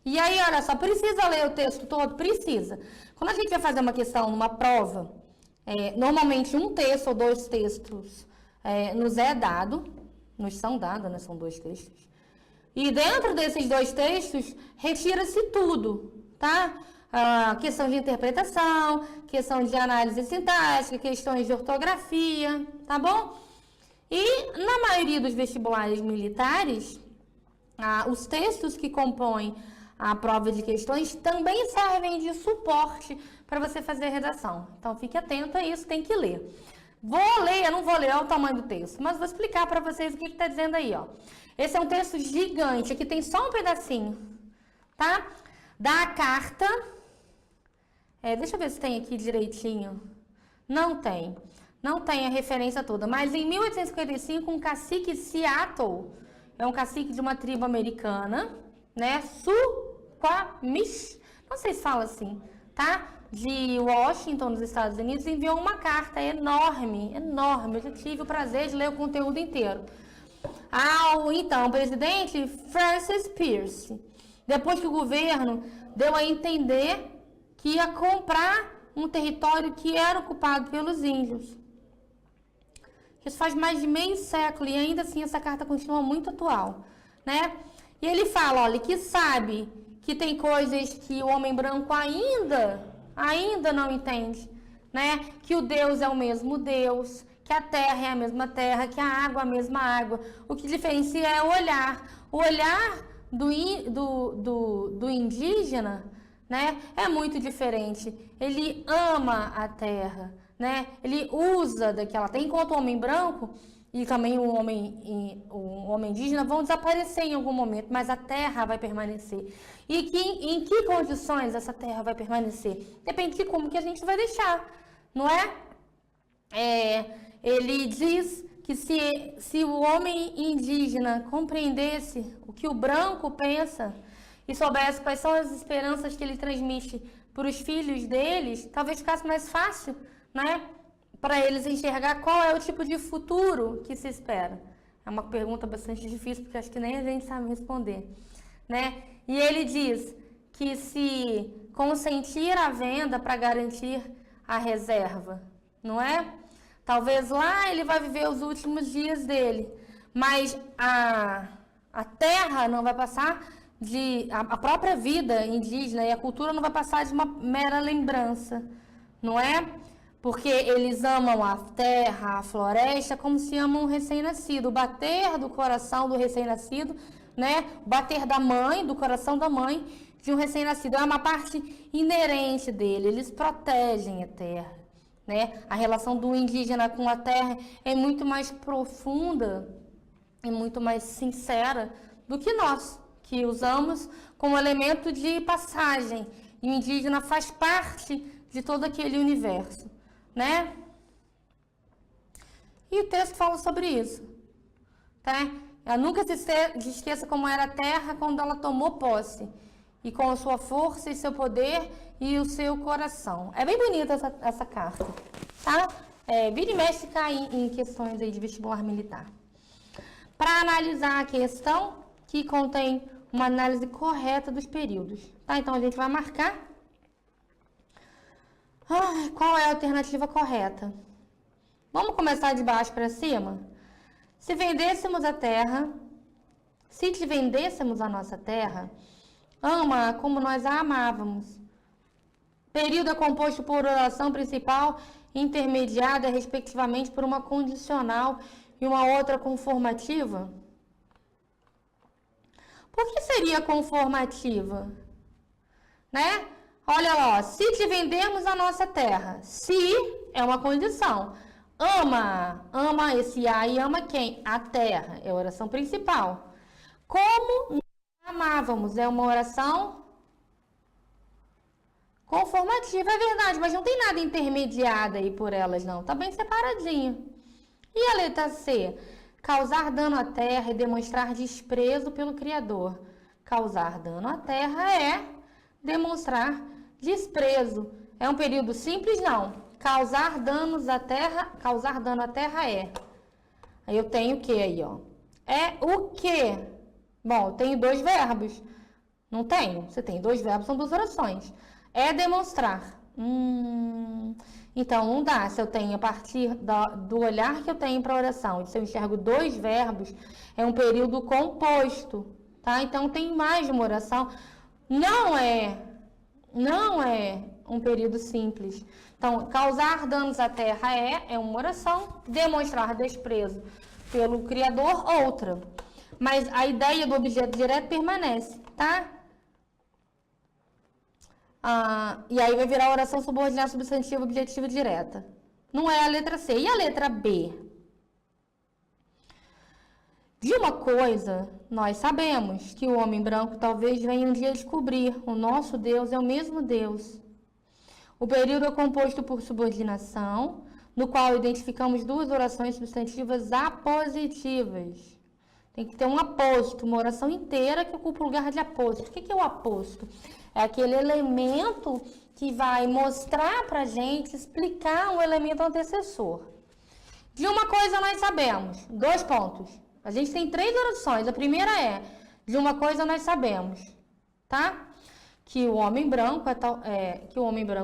E aí, olha só, precisa ler o texto todo? Precisa. Quando a gente vai fazer uma questão numa prova, normalmente um texto ou dois textos nos é dado, nos são dados, né? São dois textos. E dentro desses dois textos, retira-se tudo, tá? Questão de interpretação, questão de análise sintática, questões de ortografia, tá bom? E na maioria dos vestibulares militares, os textos que compõem a prova de questões também servem de suporte para você fazer a redação. Então, fique atento a isso, tem que ler. Eu não vou ler o tamanho do texto, mas vou explicar para vocês o que está dizendo aí, ó. Esse é um texto gigante, aqui tem só um pedacinho, tá? Da carta, deixa eu ver se tem aqui direitinho. Não tem a referência toda, mas em 1855, um cacique Seattle, é um cacique de uma tribo americana, né? Suquamish, não sei se fala assim, tá? De Washington, nos Estados Unidos, enviou uma carta enorme, eu já tive o prazer de ler o conteúdo inteiro. Então, presidente Francis Pierce, depois que o governo deu a entender que ia comprar um território que era ocupado pelos índios. Isso faz mais de meio século e ainda assim essa carta continua muito atual, né? E ele fala, olha, que sabe que tem coisas que o homem branco ainda não entende, né? Que o Deus é o mesmo Deus, que a terra é a mesma terra, que a água é a mesma água. O que diferencia é o olhar. O olhar do indígena, né, é muito diferente. Ele ama a terra, né? Ele usa daquela terra, enquanto o homem branco e também o homem indígena vão desaparecer em algum momento, mas a terra vai permanecer. E em que condições essa terra vai permanecer? Depende de como que a gente vai deixar, não é? Ele diz que se o homem indígena compreendesse o que o branco pensa e soubesse quais são as esperanças que ele transmite para os filhos deles, talvez ficasse mais fácil, né, para eles enxergar qual é o tipo de futuro que se espera. É uma pergunta bastante difícil, porque acho que nem a gente sabe responder, né? E ele diz que se consentir a venda para garantir a reserva, não é? Talvez lá ele vai viver os últimos dias dele, mas a terra não vai passar a própria vida indígena e a cultura não vai passar de uma mera lembrança, não é? Porque eles amam a terra, a floresta, como se amam um recém-nascido. O bater do coração do recém-nascido, né? O bater da mãe, do coração da mãe de um recém-nascido. É uma parte inerente dele. Eles protegem a terra, né? A relação do indígena com a terra é muito mais profunda e muito mais sincera do que nós, que usamos como elemento de passagem. E o indígena faz parte de todo aquele universo, né? E o texto fala sobre isso, tá? Nunca se esqueça como era a terra quando ela tomou posse, e com a sua força e seu poder e o seu coração. É bem bonita essa carta, tá? Vira e mexe cai em questões aí de vestibular militar. Para analisar a questão que contém uma análise correta dos períodos, tá? Então a gente vai marcar qual é a alternativa correta. Vamos começar de baixo para cima? Se te vendêssemos a nossa terra, ama como nós a amávamos. Período é composto por oração principal e intermediada, respectivamente, por uma condicional e uma outra conformativa. Por que seria conformativa? Né? Olha lá, se te vendermos a nossa terra, se é uma condição. Ama esse a e ama quem? A terra, é a oração principal. Como nós amávamos, é uma oração conformativa, é verdade, mas não tem nada intermediado aí por elas não, tá bem separadinho. E a letra C? Causar dano à terra e demonstrar desprezo pelo Criador. Causar dano à terra é demonstrar desprezo. É um período simples? Não. Causar dano à terra é. Aí eu tenho o que aí, ó? É o que? Bom, eu tenho dois verbos. Não tenho. Você tem dois verbos, são duas orações. É demonstrar. Então, não dá. Se eu tenho, a partir do olhar que eu tenho para a oração, e se eu enxergo dois verbos, é um período composto, tá? Então, tem mais de uma oração. Não é um período simples. Então, causar danos à terra é uma oração, demonstrar desprezo pelo Criador, outra. Mas a ideia do objeto direto permanece, tá? E aí vai virar oração subordinada substantiva objetiva direta. Não é a letra C. E a letra B? De uma coisa, nós sabemos que o homem branco talvez venha um dia descobrir: o nosso Deus é o mesmo Deus. O período é composto por subordinação, no qual identificamos duas orações substantivas apositivas. Tem que ter um aposto, uma oração inteira que ocupa o lugar de aposto. O que é o aposto? É aquele elemento que vai mostrar para a gente, explicar um elemento antecessor. De uma coisa nós sabemos, 2 pontos. A gente tem 3 orações. A primeira é: de uma coisa nós sabemos, tá? Que o homem branco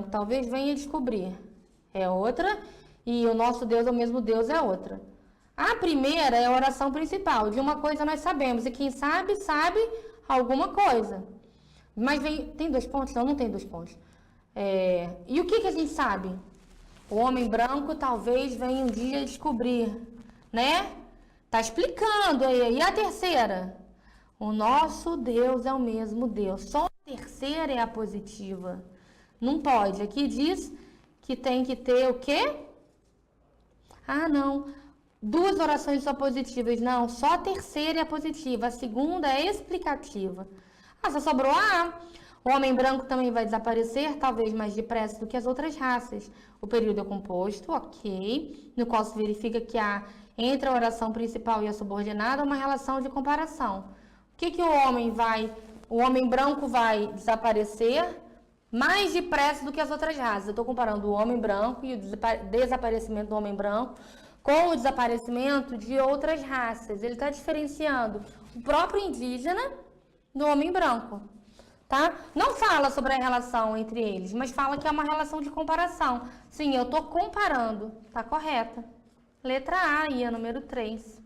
talvez venha descobrir. É outra. E o nosso Deus é o mesmo Deus é outra. A primeira é a oração principal. De uma coisa nós sabemos. E quem sabe, sabe alguma coisa. Mas tem 2 pontos? Não tem 2 pontos. E o que a gente sabe? O homem branco talvez venha um dia descobrir, né? Tá explicando aí. E a terceira? O nosso Deus é o mesmo Deus. Só a terceira é a positiva. Não pode. Aqui diz que tem que ter o quê? Não. 2 orações só positivas. Não, só a terceira é a positiva. A segunda é explicativa. Só sobrou a A. O homem branco também vai desaparecer, talvez mais depressa do que as outras raças. O período é composto, ok, no qual se verifica que há entre a oração principal e a subordinada uma relação de comparação. O que o homem branco vai desaparecer mais depressa do que as outras raças. Eu estou comparando o homem branco e o desaparecimento do homem branco com o desaparecimento de outras raças. Ele está diferenciando o próprio indígena do homem branco, tá? Não fala sobre a relação entre eles, mas fala que é uma relação de comparação. Sim, eu estou comparando, tá correta. Letra A, aí, a número 3.